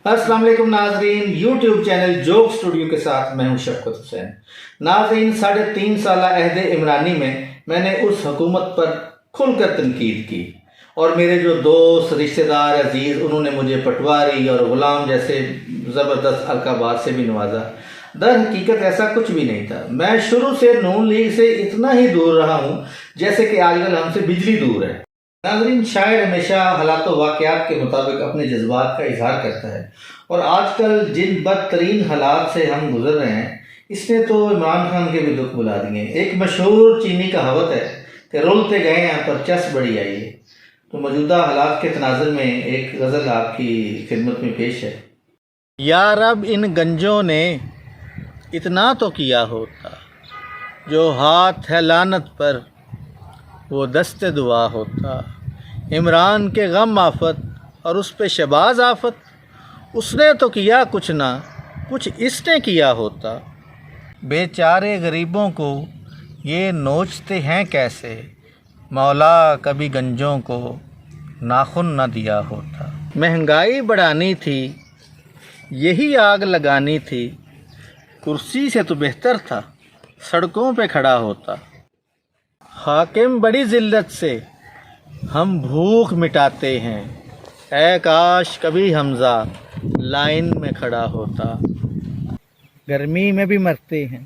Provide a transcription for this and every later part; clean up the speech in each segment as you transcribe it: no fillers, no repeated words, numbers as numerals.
अस्सलाम वालेकुम नाजरीन, यूट्यूब चैनल जोक स्टूडियो के साथ मैं हूं शफकत हुसैन। नाजरीन, 3.5 साल अहद इमरानी में मैंने उस हुकूमत पर खुलकर तनकीद की और मेरे जो दोस्त रिश्तेदार अजीज़ उन्होंने मुझे पटवारी और ग़ुलाम जैसे ज़बरदस्त अलक़ाबात से भी नवाजा। दर हकीकत ऐसा कुछ भी नहीं था। मैं शुरू से नून लीग से इतना ही दूर रहा हूँ जैसे कि आजकल हमसे बिजली दूर है। नाज़रीन, शायर हमेशा हालात व वाक़यात के मुताबिक अपने जज्बात का इजहार करता है और आजकल जिन बदतरीन हालात से हम गुजर रहे हैं इसने तो इमरान खान के भी दुख बुला दिए। एक मशहूर चीनी कहावत है कि रुलते गए हैं पर चस बड़ी आई है। तो मौजूदा हालात के तनाज़ुर में एक गज़ल आपकी खिदमत में पेश है। या रब, इन गंजों ने इतना तो किया होता, जो हाथ है लानत पर वो दस्ते दुआ होता। इमरान के गम आफत और उस पे शबाज आफत, उसने तो किया कुछ ना कुछ इसने किया होता। बेचारे गरीबों को ये नोचते हैं कैसे, मौला कभी गंजों को नाखुन न दिया होता। महंगाई बढ़ानी थी, यही आग लगानी थी, कुर्सी से तो बेहतर था सड़कों पे खड़ा होता। हाकिम बड़ी जिल्लत से हम भूख मिटाते हैं, ऐ काश कभी हमजा लाइन में खड़ा होता। गर्मी में भी मरते हैं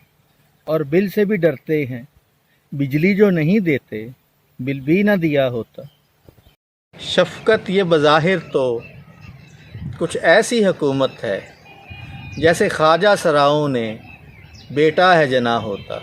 और बिल से भी डरते हैं, बिजली जो नहीं देते बिल भी ना दिया होता। शफकत ये बज़ाहिर तो कुछ ऐसी हुकूमत है जैसे ख्वाजा सराओं ने बेटा है जना होता।